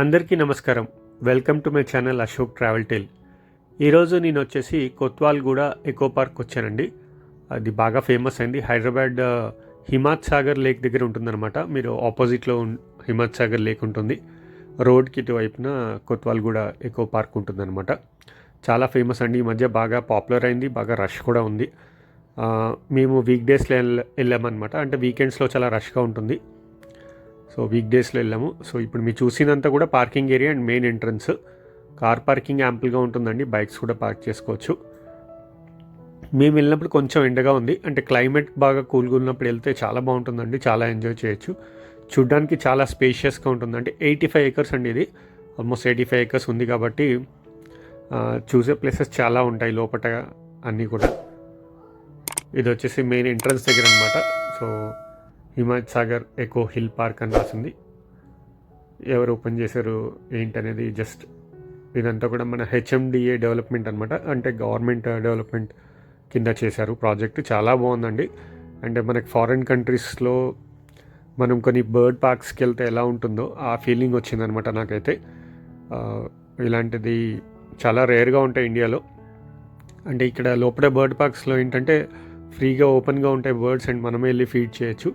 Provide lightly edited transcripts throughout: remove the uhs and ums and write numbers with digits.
అందరికీ నమస్కారం. Welcome to my channel Ashok travel tale. ఈరోజు నేను వచ్చేసి కొత్వాల్గూడ ఎకో పార్క్ వచ్చానండి. అది బాగా ఫేమస్ అయింది. హైదరాబాద్ హిమాత్ సాగర్ లేక్ దగ్గర ఉంటుందన్నమాట. మీరు ఆపోజిట్లో హిమాత్ సాగర్ లేక్ ఉంటుంది. రోడ్కి ఇటువైపున కొత్వాల్గూడ ఎకో పార్క్ ఉంటుందన్నమాట. చాలా ఫేమస్ అండి. ఈ మధ్య బాగా పాపులర్ అయింది, బాగా రష్ కూడా ఉంది. మేము వీక్ డేస్లో వెళ్ళామన్నమాట. అంటే వీకెండ్స్లో చాలా రష్గా ఉంటుంది. సో వీక్ డేస్లో వెళ్ళాము. సో ఇప్పుడు మీరు చూసినంత కూడా parking area and main entrance. Car parking యాంపుల్గా ఉంటుందండి. బైక్స్ కూడా పార్క్ చేసుకోవచ్చు. మేము వెళ్ళినప్పుడు కొంచెం ఎండగా ఉంది. అంటే క్లైమేట్ బాగా కూల్గా ఉన్నప్పుడు వెళ్తే చాలా బాగుంటుందండి. చాలా ఎంజాయ్ చేయొచ్చు. చూడ్డానికి చాలా స్పేషియస్గా ఉంటుంది. అంటే 85 acres అండి. ఇది ఆల్మోస్ట్ 85 acres ఉంది కాబట్టి చూసే ప్లేసెస్ చాలా ఉంటాయి లోపల అన్నీ కూడా. ఇది వచ్చేసి మెయిన్ ఎంట్రన్స్ దగ్గర అనమాట. So Himayat Sagar echo hill park అని రాసింది. ఎవరు ఓపెన్ చేశారు ఏంటనేది జస్ట్ ఇదంతా కూడా మన హెచ్ఎండిఏ డెవలప్మెంట్ అనమాట. అంటే గవర్నమెంట్ డెవలప్మెంట్ కింద చేశారు ప్రాజెక్ట్. చాలా బాగుందండి. అంటే మనకి ఫారిన్ కంట్రీస్లో మనం కొన్ని బర్డ్ పార్క్స్కి వెళ్తే ఎలా ఉంటుందో ఆ ఫీలింగ్ వచ్చిందనమాట నాకైతే. ఇలాంటిది చాలా రేర్గా ఉంటాయి ఇండియాలో. అంటే ఇక్కడ లోపల బర్డ్ పార్క్స్లో ఏంటంటే ఫ్రీగా ఓపెన్గా ఉంటాయి బర్డ్స్ అండ్ మనమే వెళ్ళి ఫీడ్ చేయొచ్చు.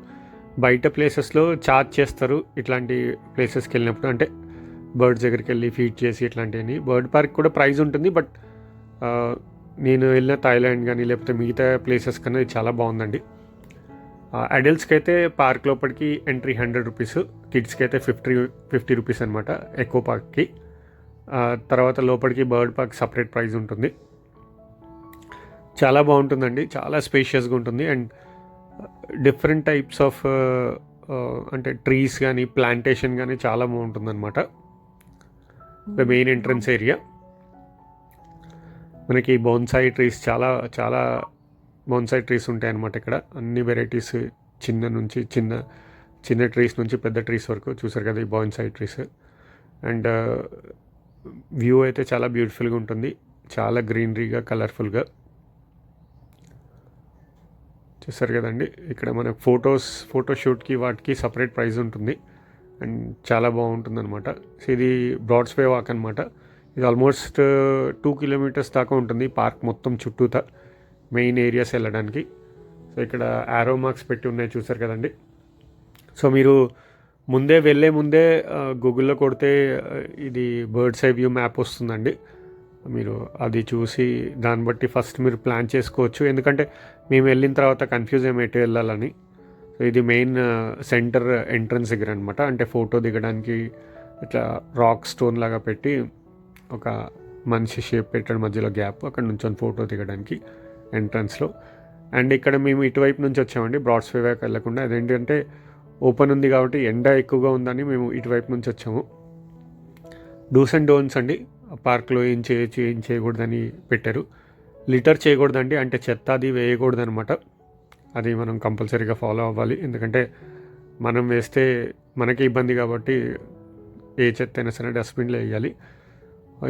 బయట ప్లేసెస్లో ఛార్జ్ చేస్తారు ఇట్లాంటి ప్లేసెస్కి వెళ్ళినప్పుడు. అంటే బర్డ్స్ దగ్గరికి వెళ్ళి ఫీడ్ చేసి ఇట్లాంటివన్నీ. బర్డ్ పార్క్ కూడా ప్రైస్ ఉంటుంది. బట్ నేను వెళ్ళిన థాయిలాండ్ కానీ లేకపోతే మిగతా ప్లేసెస్ కన్నా ఇది చాలా బాగుందండి. అడల్ట్స్కి అయితే పార్క్ లోపలికి ఎంట్రీ 100 రూపీస్, కిడ్స్కి అయితే 50 రూపీస్ అనమాట ఎకో పార్క్కి. తర్వాత లోపలికి బర్డ్ పార్క్ సపరేట్ ప్రైస్ ఉంటుంది. చాలా బాగుంటుందండి. చాలా స్పేషియస్గా ఉంటుంది అండ్ డిఫరెంట్ టైప్స్ ఆఫ్ అంటే ట్రీస్ కానీ ప్లాంటేషన్ కానీ చాలా బాగుంటుందన్నమాట. ద మెయిన్ ఎంట్రన్స్ ఏరియా మనకి బోన్సాయి ట్రీస్ చాలా చాలా బోన్సాయి ట్రీస్ ఉంటాయి అన్నమాట. ఇక్కడ అన్ని వెరైటీస్ చిన్న ట్రీస్ నుంచి పెద్ద ట్రీస్ వరకు చూసారు కదా ఈ బోన్సాయి ట్రీస్. అండ్ వ్యూ అయితే చాలా బ్యూటిఫుల్గా ఉంటుంది. చాలా గ్రీనరీగా కలర్ఫుల్గా చూసారు కదండి. ఇక్కడ మన ఫోటోషూట్కి వాటికి సపరేట్ ప్రైస్ ఉంటుంది అండ్ చాలా బాగుంటుంది అనమాట. సో ఇది బ్రాడ్స్వే వాక్ అనమాట. ఇది ఆల్మోస్ట్ 2 kilometers దాకా ఉంటుంది పార్క్ మొత్తం చుట్టూతా మెయిన్ ఏరియాస్ వెళ్ళడానికి. సో ఇక్కడ యారో మార్క్స్ పెట్టి ఉన్నాయి చూసారు కదండి. సో మీరు వెళ్ళే ముందే గూగుల్లో కొడితే ఇది బర్డ్స్ ఐ వ్యూ మ్యాప్ వస్తుందండి. మీరు అది చూసి దాన్ని బట్టి ఫస్ట్ మీరు ప్లాన్ చేసుకోవచ్చు. ఎందుకంటే మేము వెళ్ళిన తర్వాత కన్ఫ్యూజ్ ఎటు వెళ్ళాలని. సో ఇది మెయిన్ సెంటర్ ఎంట్రన్స్ దగ్గర అనమాట. అంటే ఫోటో దిగడానికి ఇట్లా రాక్ స్టోన్ లాగా పెట్టి ఒక మనిషి షేప్ పెట్టడం మధ్యలో గ్యాప్, అక్కడ నుంచి ఫోటో దిగడానికి ఎంట్రన్స్లో. అండ్ ఇక్కడ మేము ఇటువైపు నుంచి వచ్చామండి, బ్రాడ్స్వే వైపు వెళ్ళకుండా. అదేంటంటే ఓపెన్ ఉంది కాబట్టి ఎండ ఎక్కువగా ఉందని మేము ఇటువైపు నుంచి వచ్చాము. డూస్ అండ్ డోన్స్ అండి. పార్క్లో ఏం చేయొచ్చు ఏం చేయకూడదని పెట్టారు. లిటర్ చేయకూడదండి, అంటే చెత్త అది వేయకూడదు అనమాట. అది మనం కంపల్సరీగా ఫాలో అవ్వాలి. ఎందుకంటే మనం వేస్తే మనకి ఇబ్బంది కాబట్టి ఏ చెత్త అయినా సరే డస్ట్బిన్లో వేయాలి.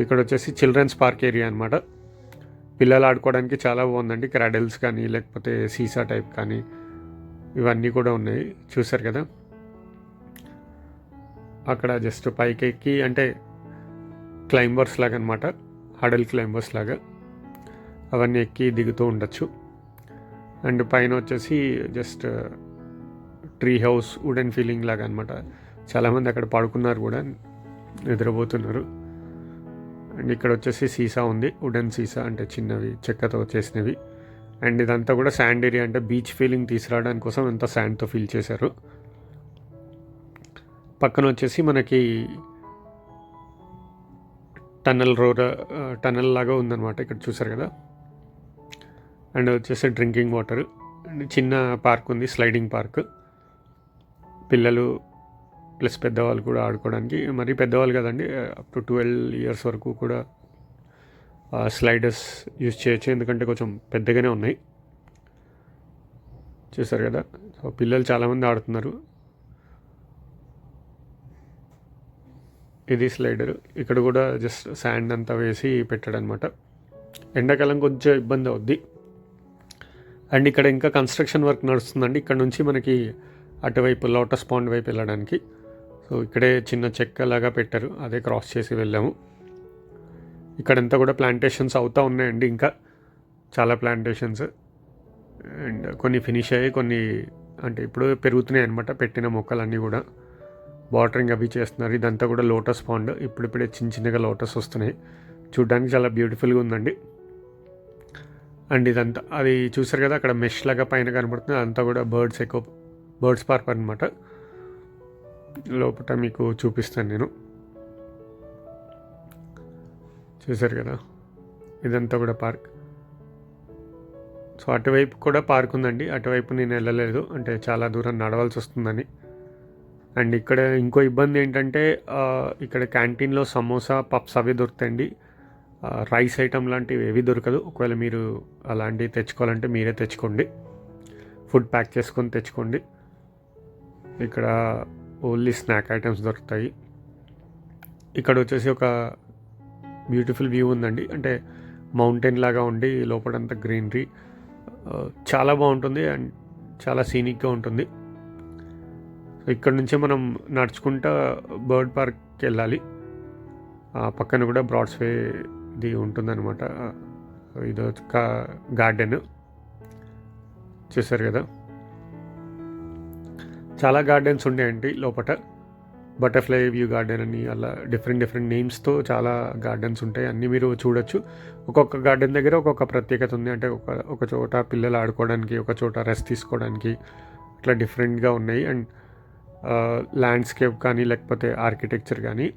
ఇక్కడ వచ్చేసి చిల్డ్రన్స్ పార్క్ ఏరియా అనమాట. పిల్లలు ఆడుకోవడానికి చాలా బాగుందండి. క్రాడల్స్ కానీ లేకపోతే సీసా టైప్ కానీ ఇవన్నీ కూడా ఉన్నాయి చూసారు కదా. అక్కడ జస్ట్ పైకి ఎక్కి అంటే క్లైంబర్స్ లాగా అనమాట, హడల్ క్లైంబర్స్ లాగా అవన్నీ ఎక్కి దిగుతూ ఉండొచ్చు. అండ్ పైన వచ్చేసి just tree house wooden feeling లాగా అనమాట. చాలామంది అక్కడ పడుకున్నారు కూడా, నిద్రపోతున్నారు. అండ్ ఇక్కడ వచ్చేసి సీసా ఉంది, వుడెన్ సీసా, అంటే చిన్నవి చెక్కతో చేసినవి. అండ్ ఇదంతా కూడా శాండ్ ఏరియా, అంటే బీచ్ ఫీలింగ్ తీసుకురావడానికి కోసం అంతా శాండ్తో ఫిల్ చేశారు. పక్కన వచ్చేసి మనకి టనల్ లాగా ఉందన్నమాట. ఇక్కడ చూసారు కదా. అండ్ వచ్చేసి డ్రింకింగ్ వాటర్ అండ్ చిన్న పార్క్ ఉంది, స్లైడింగ్ పార్క్. పిల్లలు ప్లస్ పెద్దవాళ్ళు కూడా ఆడుకోవడానికి. మరీ పెద్దవాళ్ళు కదండి, అప్ టు 12 years వరకు కూడా స్లైడర్స్ యూజ్ చేయొచ్చు. ఎందుకంటే కొంచెం పెద్దగానే ఉన్నాయి చూసారు కదా. సో పిల్లలు చాలామంది ఆడుతున్నారు. ఇది స్లైడర్. ఇక్కడ కూడా జస్ట్ శాండ్ అంతా వేసి పెట్టాడనమాట. ఎండాకాలం కొంచెం ఇబ్బంది అవుద్ది. అండ్ ఇక్కడ ఇంకా కన్స్ట్రక్షన్ వర్క్ నడుస్తుందండి. ఇక్కడ నుంచి మనకి అటువైపు లోటస్ పాండ్ వైపు వెళ్ళడానికి. సో ఇక్కడే చిన్న చెక్కలాగా పెట్టారు, అదే క్రాస్ చేసి వెళ్ళాము. ఇక్కడంతా కూడా ప్లాంటేషన్స్ అవుతూ ఉన్నాయండి, ఇంకా చాలా ప్లాంటేషన్స్. అండ్ కొన్ని ఫినిష్ అయ్యాయి, కొన్ని అంటే ఇప్పుడు పెరుగుతున్నాయి అనమాట. పెట్టిన మొక్కలన్నీ కూడా వాటరింగ్ అవి చేస్తున్నారు. ఇదంతా కూడా లోటస్ పాండ్, ఇప్పుడిప్పుడే చిన్న చిన్నగా లోటస్ వస్తున్నాయి. చూడ్డానికి చాలా బ్యూటిఫుల్గా ఉందండి. అండ్ ఇదంతా అది చూసారు కదా, అక్కడ మెష్ లాగా పైన కనబడుతుంది, అదంతా కూడా బర్డ్స్ పార్క్ అనమాట. లోపల మీకు చూపిస్తాను నేను. చూసారు కదా, ఇదంతా కూడా పార్క్. సో అటువైపు కూడా పార్క్ ఉందండి, అటువైపు నేను వెళ్ళలేదు, అంటే చాలా దూరం నడవాల్సి వస్తుందని. అండ్ ఇక్కడ ఇంకో ఇబ్బంది ఏంటంటే ఇక్కడ క్యాంటీన్లో సమోసా పప్స్ అవి దొరుకుతాయండి, రైస్ ఐటమ్ లాంటివి ఏవి దొరకదు. ఒకవేళ మీరు అలాంటివి తెచ్చుకోవాలంటే మీరే తెచ్చుకోండి, ఫుడ్ ప్యాక్ చేసుకొని తెచ్చుకోండి. ఇక్కడ ఓన్లీ స్నాక్ ఐటమ్స్ దొరుకుతాయి. ఇక్కడ వచ్చేసి ఒక బ్యూటిఫుల్ వ్యూ ఉందండి, అంటే మౌంటైన్ లాగా ఉండి లోపలంతా గ్రీనరీ చాలా బాగుంటుంది అండ్ చాలా సీనిక్గా ఉంటుంది. సో ఇక్కడ నుంచే మనం నడుచుకుంటా బర్డ్ పార్క్కి వెళ్ళాలి. పక్కన కూడా బ్రాడ్స్వే ఇది ఉంటుందన్నమాట. ఇది ఒక గార్డెన్ చూసారు కదా, చాలా గార్డెన్స్ ఉంటాయండి లోపల. బటర్ఫ్లై వ్యూ గార్డెన్ అని అలా డిఫరెంట్ నేమ్స్తో చాలా గార్డెన్స్ ఉంటాయి, అన్నీ మీరు చూడొచ్చు. ఒక్కొక్క గార్డెన్ దగ్గర ఒక్కొక్క ప్రత్యేకత ఉంది, అంటే ఒక చోట పిల్లలు ఆడుకోవడానికి, ఒక చోట రెస్ట్ తీసుకోవడానికి, అట్లా డిఫరెంట్గా ఉన్నాయి. అండ్ ల్యాండ్స్కేప్ కానీ లేకపోతే ఆర్కిటెక్చర్ కానీ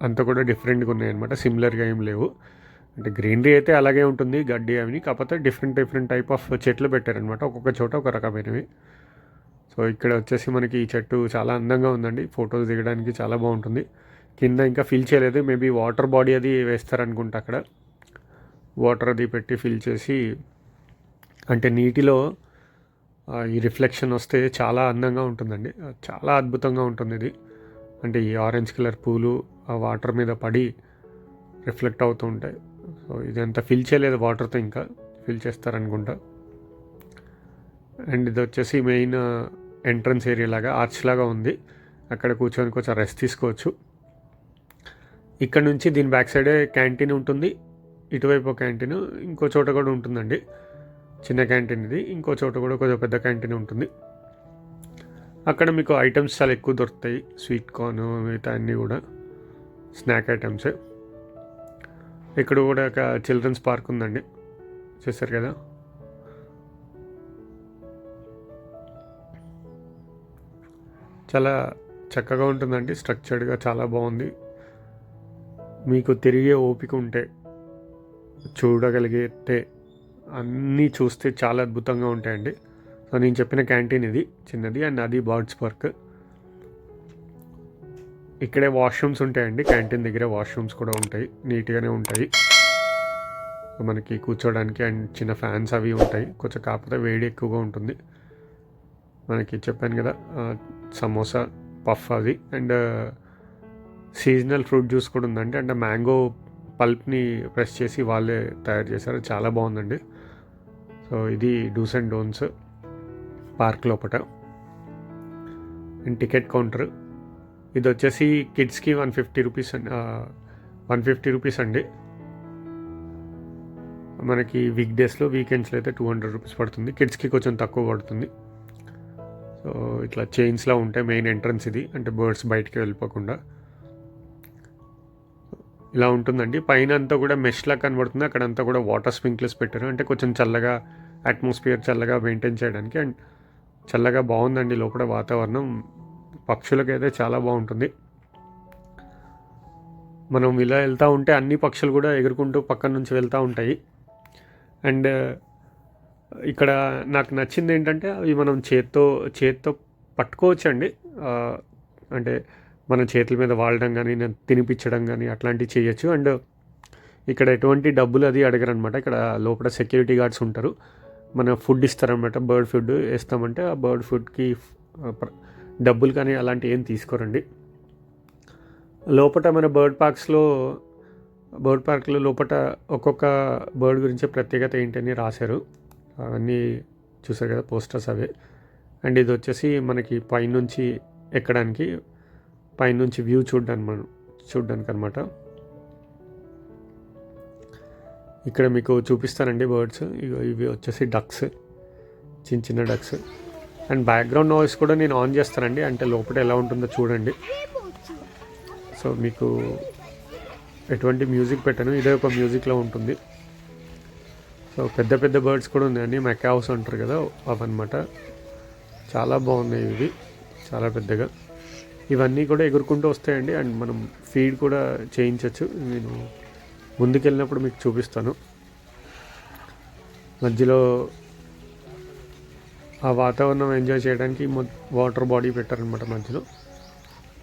అంతా కూడా డిఫరెంట్గా ఉన్నాయి అనమాట, సిమిలర్గా ఏం లేవు. అంటే గ్రీనరీ అయితే అలాగే ఉంటుంది, గడ్డి అవి, కాకపోతే డిఫరెంట్ టైప్ ఆఫ్ చెట్లు పెట్టారనమాట, ఒక్కొక్క చోట ఒక రకమైనవి. సో ఇక్కడ వచ్చేసి మనకి ఈ చెట్టు చాలా అందంగా ఉందండి, ఫొటోస్ దిగడానికి చాలా బాగుంటుంది. కింద ఇంకా ఫిల్ చేయలేదు, మేబీ వాటర్ బాడీ అది వేస్తారనుకుంటా. అక్కడ వాటర్ అది పెట్టి ఫిల్ చేసి, అంటే నీటిలో ఈ రిఫ్లెక్షన్ వస్తే చాలా అందంగా ఉంటుందండి, చాలా అద్భుతంగా ఉంటుంది ఇది. అంటే ఈ ఆరెంజ్ కలర్ పూలు ఆ వాటర్ మీద పడి రిఫ్లెక్ట్ అవుతూ ఉంటాయి. సో ఇదంతా ఫిల్ చేయలేదు వాటర్తో, ఇంకా ఫిల్ చేస్తారనుకుంటా. అండ్ ఇది వచ్చేసి మెయిన్ ఎంట్రన్స్ ఏరియా లాగా, ఆర్చ్ లాగా ఉంది, అక్కడ కూర్చొని కొంచెం రెస్ట్ తీసుకోవచ్చు. ఇక్కడ నుంచి దీని బ్యాక్ సైడే క్యాంటీన్ ఉంటుంది, ఇటువైపు ఒక క్యాంటీన్, ఇంకో చోట కూడా ఉంటుందండి చిన్న క్యాంటీన్ ఇది, ఇంకో చోట కూడా కొంచెం పెద్ద క్యాంటీన్ ఉంటుంది. అక్కడ మీకు ఐటమ్స్ చాలా ఎక్కువ దొరుకుతాయి, స్వీట్ కార్న్ మిగతా అన్నీ కూడా స్నాక్ ఐటమ్స్. ఇక్కడ కూడా ఒక చిల్డ్రన్స్ పార్క్ ఉందండి, చూసారు కదా. చాలా చక్కగా ఉంటుందండి, స్ట్రక్చర్డ్గా చాలా బాగుంది. మీకు తిరిగే ఓపిక ఉంటే, చూడగలిగితే, అన్నీ చూస్తే చాలా అద్భుతంగా ఉంటాయండి. సో నేను చెప్పిన క్యాంటీన్ ఇది చిన్నది, అండ్ అది బర్డ్స్ పార్క్. ఇక్కడే వాష్రూమ్స్ ఉంటాయండి, క్యాంటీన్ దగ్గర వాష్రూమ్స్ కూడా ఉంటాయి, నీట్గానే ఉంటాయి మనకి కూర్చోడానికి. అండ్ చిన్న ఫ్యాన్స్ అవి ఉంటాయి, కొంచెం కాకపోతే వేడి ఎక్కువగా ఉంటుంది. మనకి చెప్పాను కదా సమోసా పఫ్ అది, అండ్ సీజనల్ ఫ్రూట్ జ్యూస్ కూడా ఉందండి, అంటే మ్యాంగో పల్ప్ని ప్రెస్ చేసి వాళ్ళే తయారు చేశారు, చాలా బాగుందండి. సో ఇది డూస్ అండ్ డోన్స్ పార్క్ లోపల. అండ్ టికెట్ కౌంటర్ ఇది వచ్చేసి కిడ్స్కి 150 రూపీస్ అండి, 150 రూపీస్ అండి. మనకి వీక్ డేస్లో, వీకెండ్స్లో అయితే 200 రూపీస్ పడుతుంది, కిడ్స్కి కొంచెం తక్కువ పడుతుంది. సో ఇట్లా చైన్స్లా ఉంటాయి, మెయిన్ ఎంట్రన్స్ ఇది, అంటే బర్డ్స్ బయటికి వెళ్ళిపోకుండా ఇలా ఉంటుందండి. పైన అంతా కూడా మెష్లా కనబడుతుంది, అక్కడంతా కూడా వాటర్ స్ప్రింక్లర్స్ పెట్టారు, అంటే కొంచెం చల్లగా అట్మాస్ఫియర్ చల్లగా మెయింటైన్ చేయడానికి. అండ్ చల్లగా బాగుందండి లోపల వాతావరణం, పక్షులకైతే చాలా బాగుంటుంది. మనం ఇలా వెళ్తూ ఉంటే అన్ని పక్షులు కూడా ఎగురుకుంటూ పక్కన నుంచి వెళ్తూ ఉంటాయి. అండ్ ఇక్కడ నాకు నచ్చింది ఏంటంటే అవి మనం చేత్తో పట్టుకోవచ్చు అండి, అంటే మన చేతుల మీద వాడడం కానీ తినిపించడం కానీ అట్లాంటివి చేయొచ్చు. అండ్ ఇక్కడ ఎటువంటి డబ్బులు అది అడగరు అనమాట, ఇక్కడ లోపల సెక్యూరిటీ గార్డ్స్ ఉంటారు, మన ఫుడ్ ఇస్తారనమాట, బర్డ్ ఫుడ్ వేస్తామంటే ఆ బర్డ్ ఫుడ్కి డబ్బులు కానీ అలాంటివి ఏం తీసుకోరండి. లోపల మన బర్డ్ పార్క్లో లోపల ఒక్కొక్క బర్డ్ గురించి ప్రత్యేకత ఏంటని రాశారు, అవన్నీ చూసారు కదా పోస్టర్స్ అవే. అండ్ ఇది వచ్చేసి మనకి పైనుంచి ఎక్కడానికి పైనుంచి వ్యూ చూడడానికి అనమాట. ఇక్కడ మీకు చూపిస్తానండి బర్డ్స్. ఇవి వచ్చేసి డక్స్, చిన్న డక్స్. అండ్ బ్యాక్గ్రౌండ్ నాయిస్ కూడా నేను ఆన్ చేస్తానండి, అంటే లోపల ఎలా ఉంటుందో చూడండి. సో మీకు ఎటువంటి మ్యూజిక్ పెట్టాను, ఇదే ఒక మ్యూజిక్లో ఉంటుంది. సో పెద్ద పెద్ద బర్డ్స్ కూడా ఉన్నాయండి, మెకావ్స్ అంటారు కదా అవన్నమాట. చాలా బాగున్నాయి ఇవి, చాలా పెద్దగా. ఇవన్నీ కూడా ఎగురుకుంటూ వస్తాయండి. అండ్ మనం ఫీడ్ కూడా చేయించవచ్చు. నేను ముందుకెళ్ళినప్పుడు మీకు చూపిస్తాను. మధ్యలో ఆ వాతావరణం ఎంజాయ్ చేయడానికి వాటర్ బాడీ పెట్టారనమాట మధ్యలో.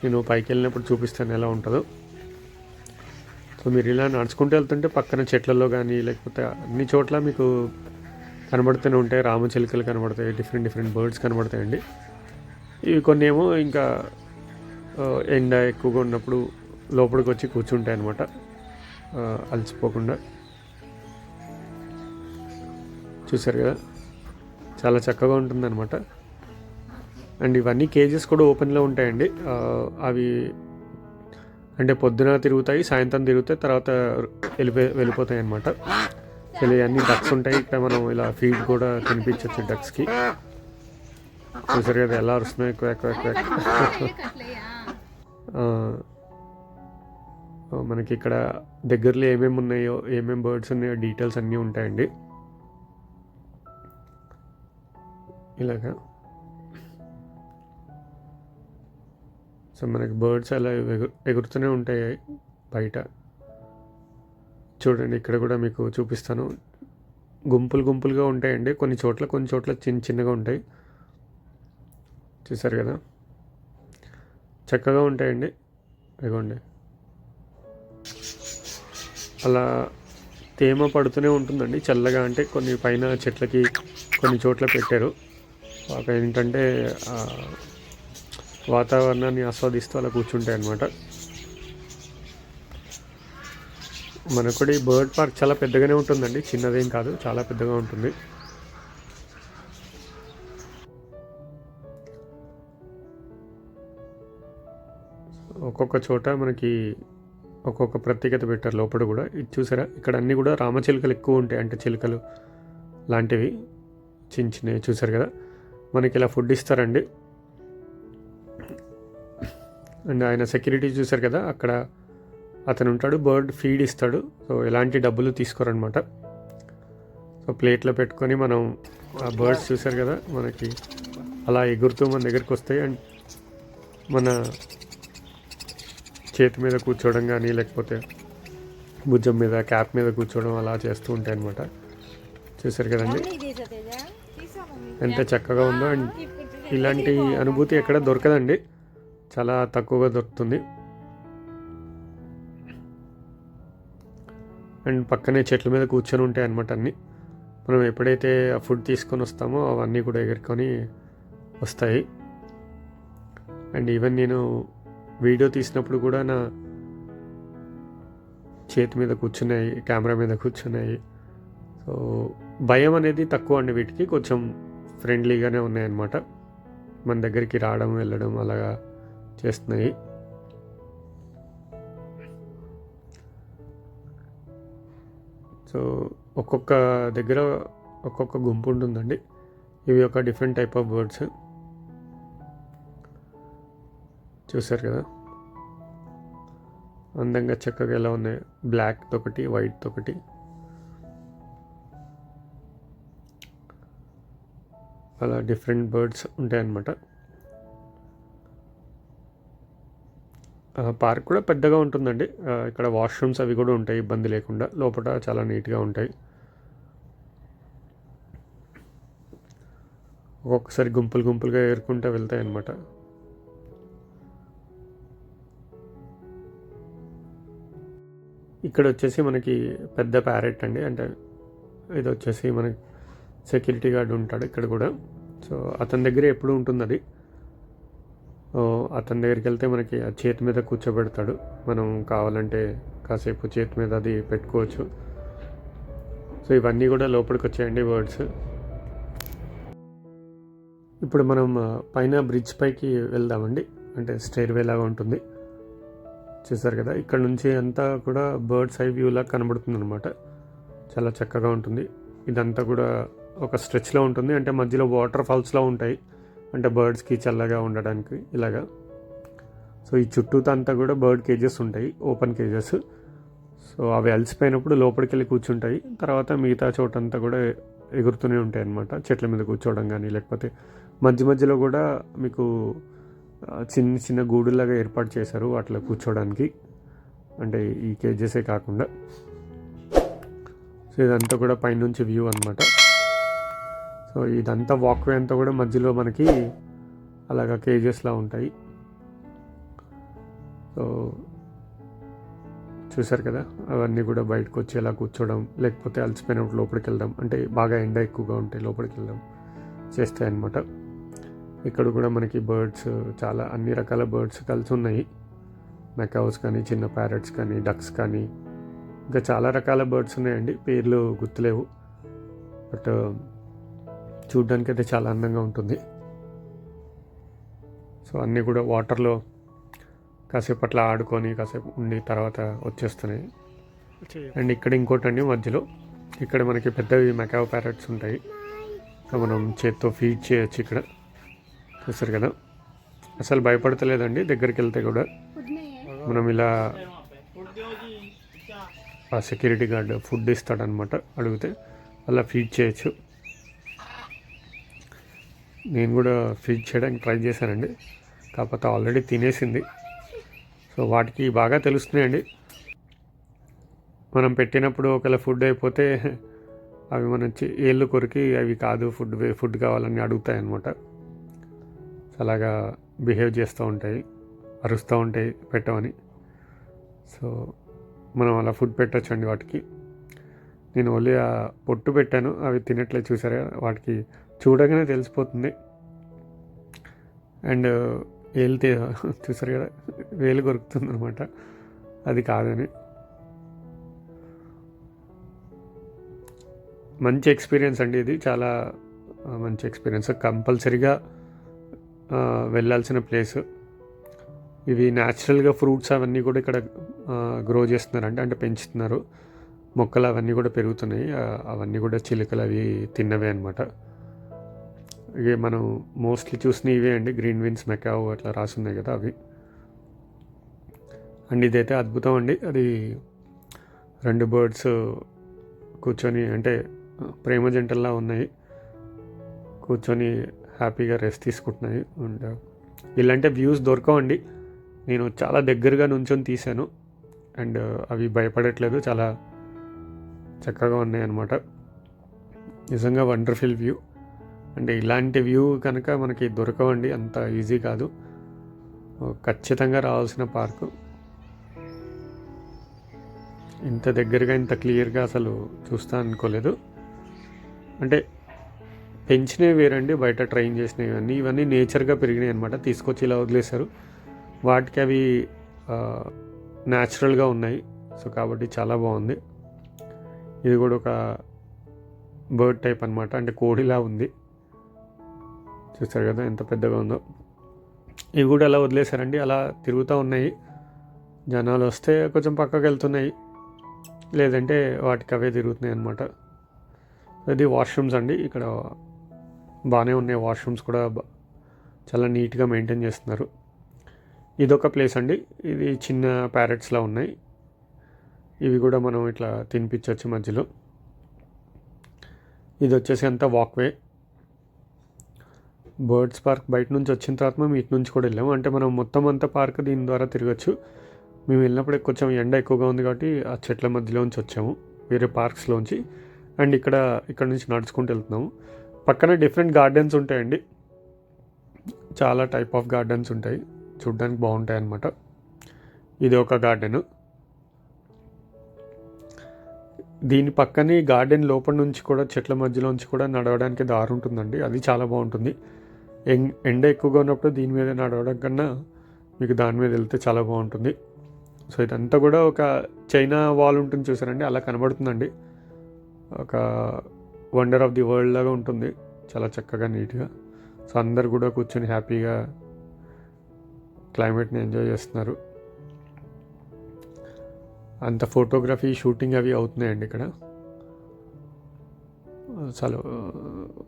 నేను పైకి వెళ్ళినప్పుడు చూపిస్తాను ఎలా ఉంటుందో. సో మీరు ఇలా నడుచుకుంటూ వెళ్తుంటే పక్కన చెట్లలో కానీ లేకపోతే అన్ని చోట్ల మీకు కనబడుతూనే ఉంటాయి. రామచిలుకలు కనబడతాయి, డిఫరెంట్ బర్డ్స్ కనబడతాయండి. ఇవి కొన్ని ఏమో ఇంకా ఎండ ఎక్కువగా ఉన్నప్పుడు లోపలికి వచ్చి కూర్చుంటాయి అన్నమాట, అలసిపోకుండా. చూసారు కదా, చాలా చక్కగా ఉంటుందన్నమాట. అండ్ ఇవన్నీ కేజెస్ కూడా ఓపెన్లో ఉంటాయండి. అవి అంటే పొద్దున తిరుగుతాయి, సాయంత్రం తిరుగుతాయి, తర్వాత వెళ్ళిపోతాయి అన్నమాట. ఇలా అన్ని డక్స్ ఉంటాయి. ఇక్కడ మనం ఇలా ఫీడ్ కూడా తినిపించవచ్చు డక్స్కి. చూసారు కదా ఎలా అరుస్తున్నాయి, క్వాక్ క్వాక్ క్వాక్. మనకి ఇక్కడ దగ్గరలో ఏమేమి ఉన్నాయో, ఏమేమి బర్డ్స్ ఉన్నాయో డీటెయిల్స్ అన్నీ ఉంటాయండి. ఇలాగా సో మనకి బర్డ్స్ అలా ఎగురుతూనే ఉంటాయి బయట. చూడండి ఇక్కడ కూడా మీకు చూపిస్తాను. గుంపులుగా ఉంటాయండి కొన్ని చోట్ల చిన్నగా ఉంటాయి. చూసారు కదా, చక్కగా ఉంటాయండి. ఇదిగోండి అలా తేమ పడుతూనే ఉంటుందండి, చల్లగా. అంటే కొన్ని పైన చెట్లకి కొన్ని చోట్ల పెట్టారు. ఏంటంటే వాతావరణాన్ని ఆస్వాదిస్తూ అలా కూర్చుంటాయి అన్నమాట. మనకు కూడా ఈ బర్డ్ పార్క్ చాలా పెద్దగానే ఉంటుందండి, చిన్నదేం కాదు, చాలా పెద్దగా ఉంటుంది. ఒక్కొక్క చోట మనకి ఒక్కొక్క ప్రత్యేకత పెట్టారు లోపల కూడా. ఇది చూసారా, ఇక్కడ అన్నీ కూడా రామచిలుకలు ఎక్కువ ఉంటాయి, అంటే చిలుకలు లాంటివి చిన్నవి. చూసారు కదా, మనకి ఇలా ఫుడ్ ఇస్తారండి. అండ్ ఆయన సెక్యూరిటీ చూసారు కదా, అక్కడ అతను ఉంటాడు, బర్డ్ ఫీడ్ ఇస్తాడు. సో ఎలాంటి డబ్బులు తీసుకోరనమాట. సో ప్లేట్లో పెట్టుకొని మనం ఆ బర్డ్స్ చూసారు కదా మనకి అలా ఎగురుతూ మన దగ్గరికి వస్తాయి. అండ్ మన చేతి మీద కూర్చోవడం కానీ లేకపోతే భుజం మీద, క్యాప్ మీద కూర్చోవడం అలా చేస్తూ ఉంటాయి అన్నమాట. చూసారు కదండి ఎంత చక్కగా ఉందో. అండ్ ఇలాంటి అనుభూతి ఎక్కడ దొరకదండి, చాలా తక్కువగా దొరుకుతుంది. అండ్ పక్కనే చెట్ల మీద కూర్చొని ఉంటాయి అన్నమాట అన్నీ. మనం ఎప్పుడైతే ఆ ఫుడ్ తీసుకొని వస్తామో అవన్నీ కూడా ఎగురుకొని వస్తాయి. అండ్ ఈవెన్ నేను వీడియో తీసినప్పుడు కూడా నా చేతి మీద కూర్చున్నాయి, కెమెరా మీద కూర్చున్నాయి. సో భయం అనేది తక్కువ అండి వీటికి, కొంచెం ఫ్రెండ్లీగానే ఉన్నాయన్నమాట. మన దగ్గరికి రావడం వెళ్ళడం అలాగా చేస్తున్నాయి. సో ఒక్కొక్క దగ్గర ఒక్కొక్క గుంపు ఉంటుందండి. ఇవి ఒక డిఫరెంట్ టైప్ ఆఫ్ బర్డ్స్. చూసారు కదా అందంగా చక్కగా ఎలా ఉన్నాయి, బ్లాక్ ఒకటి, వైట్ ఒకటి. అలా డిఫరెంట్ బర్డ్స్ ఉంటాయన్నమాట. పార్క్ కూడా పెద్దగా ఉంటుందండి. ఇక్కడ వాష్రూమ్స్ అవి కూడా ఉంటాయి, ఇబ్బంది లేకుండా. లోపల చాలా నీట్గా ఉంటాయి. ఒక్కొక్కసారి గుంపులుగా ఏరుకుంటూ వెళ్తాయి అన్నమాట. ఇక్కడ వచ్చేసి మనకి పెద్ద ప్యారెట్ అండి, అంటే ఇది వచ్చేసి మనకి సెక్యూరిటీ గార్డ్ ఉంటాడు ఇక్కడ కూడా. సో అతని దగ్గర ఎప్పుడు ఉంటుంది అది. అతని దగ్గరికి వెళ్తే మనకి ఆ చేతి మీద కూర్చోబెడతాడు. మనం కావాలంటే కాసేపు చేతి మీద అది పెట్టుకోవచ్చు. సో ఇవన్నీ కూడా లోపలికి వచ్చాయండి బర్డ్స్. ఇప్పుడు మనం పైన బ్రిడ్జ్ పైకి వెళ్దామండి. అంటే స్టైర్వే లాగా ఉంటుంది. చూసారు కదా, ఇక్కడ నుంచి అంతా కూడా బర్డ్స్ ఐ వ్యూ లాగా కనబడుతుంది అనమాట. చాలా చక్కగా ఉంటుంది. ఇదంతా కూడా ఒక స్ట్రెచ్లో ఉంటుంది, అంటే మధ్యలో వాటర్ ఫాల్స్లో ఉంటాయి, అంటే బర్డ్స్కి చల్లగా ఉండడానికి ఇలాగా. సో ఈ చుట్టూతో అంతా కూడా బర్డ్ కేజెస్ ఉంటాయి, ఓపెన్ కేజెస్. సో అవి అలసిపోయినప్పుడు లోపలికి వెళ్ళి కూర్చుంటాయి, తర్వాత మిగతా చోటంతా కూడా ఎగురుతూనే ఉంటాయి అన్నమాట. చెట్ల మీద కూర్చోవడం కానీ, లేకపోతే మధ్య మధ్యలో కూడా మీకు చిన్న చిన్న గూడులాగా ఏర్పాటు చేశారు అట్లా కూర్చోవడానికి, అంటే ఈ కేజెసే కాకుండా. సో ఇదంతా కూడా పైనుంచి వ్యూ అనమాట. సో ఇదంతా వాక్వే అంతా కూడా మధ్యలో మనకి అలాగా కేజెస్లా ఉంటాయి. సో చూసారు కదా, అవన్నీ కూడా బయటకు వచ్చి ఎలా కూర్చోవడం, లేకపోతే అలసిపోయినప్పుడు లోపలికి వెళ్దాం, అంటే బాగా ఎండ ఎక్కువగా ఉంటాయి లోపలికి వెళ్దాం చేస్తాయి అన్నమాట. ఇక్కడ కూడా మనకి బర్డ్స్ చాలా అన్ని రకాల బర్డ్స్ కలిసి ఉన్నాయి. మెకావ్స్ కానీ, చిన్న ప్యారెట్స్ కానీ, డక్స్ కానీ, ఇంకా చాలా రకాల బర్డ్స్ ఉన్నాయండి, పేర్లు గుర్తులేవు. బట్ చూడ్డానికి అయితే చాలా అందంగా ఉంటుంది. సో అన్నీ కూడా వాటర్లో కాసేపు అట్లా ఆడుకొని కాసేపు ఉండి తర్వాత వచ్చేస్తున్నాయి. అండ్ ఇక్కడ ఇంకోటండి మధ్యలో, ఇక్కడ మనకి పెద్దవి మెకావ్ ప్యారెట్స్ ఉంటాయి. సో మనం చేత్తో ఫీడ్ చేయొచ్చు ఇక్కడ. చూస్తారు కదా, అసలు భయపడతలేదండి దగ్గరికి వెళ్తే కూడా. మనం ఇలా ఆ సెక్యూరిటీ గార్డ్ ఫుడ్ ఇస్తాడనమాట, అడిగితే అలా ఫీడ్ చేయొచ్చు. నేను కూడా ఫీడ్ చేయడానికి ట్రై చేశానండి, కాకపోతే ఆల్రెడీ తినేసింది. సో వాటికి బాగా తెలుస్తున్నాయండి, మనం పెట్టినప్పుడు ఒకవేళ ఫుడ్ అయిపోతే అవి మన ఏళ్ళు కొరికి అవి కాదు ఫుడ్ కావాలని అడుగుతాయి అన్నమాట. అలాగా బిహేవ్ చేస్తూ ఉంటాయి, అరుస్తూ ఉంటాయి పెట్టమని. సో మనం అలా ఫుడ్ పెట్టచ్చండి వాటికి. నేను ఓన్లీ ఆ పొట్టు పెట్టాను, అవి తినట్లే. చూసారా, వాటికి చూడగానే తెలిసిపోతుంది. అండ్ వేలితే చూసారు కదా, వేలు కొరుకుతుంది అనమాట, అది కాదని. మంచి ఎక్స్పీరియన్స్ అండి ఇది, చాలా మంచి ఎక్స్పీరియన్స్. కంపల్సరీగా వెళ్ళాల్సిన ప్లేస్. ఇవి న్యాచురల్గా ఫ్రూట్స్ అవన్నీ కూడా ఇక్కడ గ్రో చేస్తున్నారండి, అంటే పెంచుతున్నారు. మొక్కలు అవన్నీ కూడా పెరుగుతున్నాయి, అవన్నీ కూడా చిలుకలు అవి తిన్నవే అనమాట. ఇవి మనం మోస్ట్లీ చూసిన ఇవే అండి, గ్రీన్ విన్స్ మెకావ్ అట్లా రాసున్నాయి కదా అవి. అండ్ ఇదైతే అద్భుతం అండి, అది 2 బర్డ్స్ కూర్చొని, అంటే ప్రేమ జంటల్లా ఉన్నాయి, కూర్చొని హ్యాపీగా రెస్ట్ తీసుకుంటున్నాయి. అండ్ ఇలాంటి వ్యూస్ దొరకవండి, నేను చాలా దగ్గరగా నుంచొని తీశాను. అండ్ అవి భయపడట్లేదు, చాలా చక్కగా ఉన్నాయి అన్నమాట. నిజంగా వండర్ఫుల్ వ్యూ. అంటే ఇలాంటి వ్యూ కనుక మనకి దొరకవండి, అంత ఈజీ కాదు. ఖచ్చితంగా రావాల్సిన పార్కు. ఇంత దగ్గరగా ఇంత క్లియర్గా అసలు చూస్తా అనుకోలేదు. అంటే పెంచినవి వేరండి, బయట ట్రైన్ చేసినవి ఇవన్నీ నేచర్గా పెరిగినాయి అనమాట, తీసుకొచ్చి ఇలా వదిలేశారు. వాటికి అవి న్యాచురల్గా ఉన్నాయి. సో కాబట్టి చాలా బాగుంది. ఇది కూడా ఒక బర్డ్ టైప్ అనమాట, అంటే కోడిలా ఉంది. చూస్తారు కదా ఎంత పెద్దగా ఉందో. ఇవి కూడా అలా వదిలేశారండి, అలా తిరుగుతూ ఉన్నాయి. జనాలు వస్తే కొంచెం పక్కకి వెళ్తున్నాయి, లేదంటే వాటికి అవే తిరుగుతున్నాయి అనమాట. ఇది వాష్రూమ్స్ అండి, ఇక్కడ బాగానే ఉన్నాయి. వాష్రూమ్స్ కూడా చాలా నీట్గా మెయింటైన్ చేస్తున్నారు. ఇదొక ప్లేస్ అండి, ఇది చిన్న ప్యారెట్స్లా ఉన్నాయి. ఇవి కూడా మనం ఇట్లా తినిపించవచ్చు మధ్యలో. ఇది వచ్చేసి అంతా వాక్వే. బర్డ్స్ పార్క్ బయట నుంచి వచ్చిన తర్వాత మేము ఇటు నుంచి కూడా వెళ్ళాము, అంటే మనం మొత్తం అంతా పార్క్ దీని ద్వారా తిరగచ్చు. మేము వెళ్ళినప్పుడు కొంచెం ఎండ ఎక్కువగా ఉంది కాబట్టి ఆ చెట్ల మధ్యలోంచి వచ్చాము, వేరే పార్క్స్లోంచి. అండ్ ఇక్కడ నుంచి నడుచుకుంటూ వెళ్తున్నాము. పక్కన డిఫరెంట్ గార్డెన్స్ ఉంటాయండి, చాలా టైప్ ఆఫ్ గార్డెన్స్ ఉంటాయి, చూడ్డానికి బాగుంటాయి అన్నమాట. ఇది ఒక గార్డెను. దీని పక్కనే గార్డెన్ లోపల నుంచి కూడా చెట్ల మధ్యలోంచి కూడా నడవడానికి దారి ఉంటుందండి, అది చాలా బాగుంటుంది. ఎండ ఎక్కువగా ఉన్నప్పుడు దీని మీద నడవడం కన్నా మీకు దాని మీద వెళ్తే చాలా బాగుంటుంది. సో ఇదంతా కూడా ఒక చైనా వాల్ ఉంటుంది చూసారండి, అలా కనబడుతుందండి. ఒక వండర్ ఆఫ్ ది వరల్డ్ లాగా ఉంటుంది, చాలా చక్కగా నీట్గా. సో అందరు కూడా కూర్చొని హ్యాపీగా క్లైమేట్ని ఎంజాయ్ చేస్తున్నారు. అంత ఫోటోగ్రఫీ షూటింగ్ అవి అవుతున్నాయండి ఇక్కడ. అసలు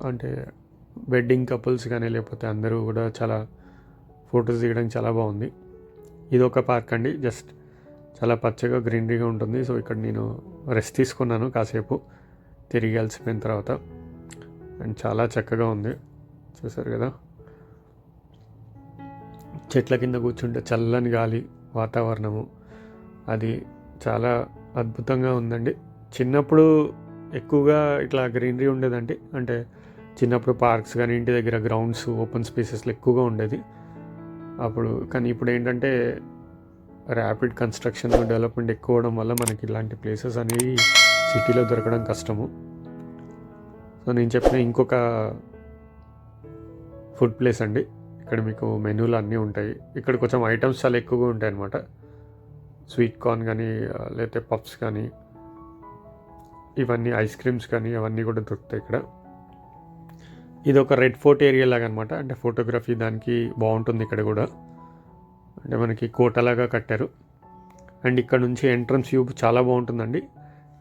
అంటే వెడ్డింగ్ కపుల్స్ కానీ లేకపోతే అందరూ కూడా చాలా ఫొటోస్ దిగడానికి చాలా బాగుంది. ఇది ఒక పార్క్ అండి, జస్ట్ చాలా పచ్చగా గ్రీనరీగా ఉంటుంది. సో ఇక్కడ నేను రెస్ట్ తీసుకున్నాను కాసేపు తిరిగి అలసిపోయిన తర్వాత. అండ్ చాలా చక్కగా ఉంది, చూసారు కదా. చెట్ల కింద కూర్చుంటే చల్లని గాలి, వాతావరణము అది చాలా అద్భుతంగా ఉందండి. చిన్నప్పుడు ఎక్కువగా ఇట్లా గ్రీనరీ ఉండేదండి, అంటే చిన్నప్పుడు పార్క్స్ కానీ ఇంటి దగ్గర గ్రౌండ్స్ ఓపెన్ స్పేసెస్లో ఎక్కువగా ఉండేది అప్పుడు. కానీ ఇప్పుడు ఏంటంటే ర్యాపిడ్ కన్స్ట్రక్షన్ డెవలప్మెంట్ ఎక్కువ అవడం వల్ల మనకి ఇలాంటి ప్లేసెస్ అనేవి సిటీలో దొరకడం కష్టము. సో నేను చెప్పిన ఇంకొక ఫుడ్ ప్లేస్ అండి, ఇక్కడ మీకు మెనూలు అన్నీ ఉంటాయి. ఇక్కడ కొంచెం ఐటమ్స్ చాలా ఎక్కువగా ఉంటాయి అన్నమాట. స్వీట్ కార్న్ కానీ లేకపోతే పఫ్స్ కానీ ఇవన్నీ, ఐస్ క్రీమ్స్ కానీ అవన్నీ కూడా దొరుకుతాయి ఇక్కడ. ఇది ఒక రెడ్ ఫోర్ట్ ఏరియా లాగా అనమాట, అంటే ఫోటోగ్రఫీ దానికి బాగుంటుంది ఇక్కడ కూడా. అంటే మనకి కోటలాగా కట్టారు. అండ్ ఇక్కడ నుంచి ఎంట్రన్స్ వ్యూ చాలా బాగుంటుందండి.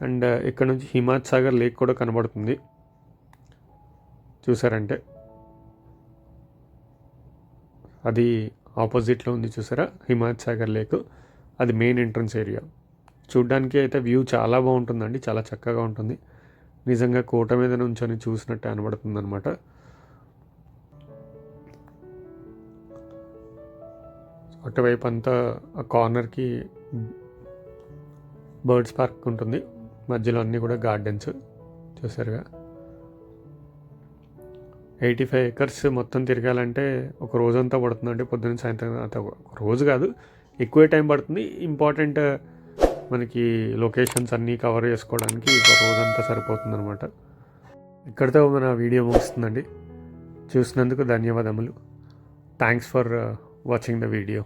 అండ్ ఇక్కడ నుంచి హిమాయత్ సాగర్ లేక్ కూడా కనబడుతుంది, చూసారంటే. అది ఆపోజిట్లో ఉంది చూసారా హిమాయత్ సాగర్ లేక్, అది మెయిన్ ఎంట్రన్స్ ఏరియా. చూడ్డానికి అయితే వ్యూ చాలా బాగుంటుందండి, చాలా చక్కగా ఉంటుంది. నిజంగా కోట మీద నుంచొని చూసినట్టు కనబడుతుంది అనమాట. అటువైపు అంతా ఆ కార్నర్కి బర్డ్స్ పార్క్ ఉంటుంది, మధ్యలో అన్నీ కూడా గార్డెన్స్, చూసారుగా. 85 acres మొత్తం తిరగాలంటే ఒక రోజంతా పడుతుందండి, పొద్దున్న సాయంత్రం. అంత ఒక రోజు కాదు, ఎక్కువే టైం పడుతుంది. ఇంపార్టెంట్ మనకి లొకేషన్స్ అన్నీ కవర్ చేసుకోవడానికి ఒక రోజంతా సరిపోతుంది అనమాట. ఇక్కడితో మన వీడియో ముగుస్తుందండి. చూసినందుకు ధన్యవాదములు. Thanks for watching the video.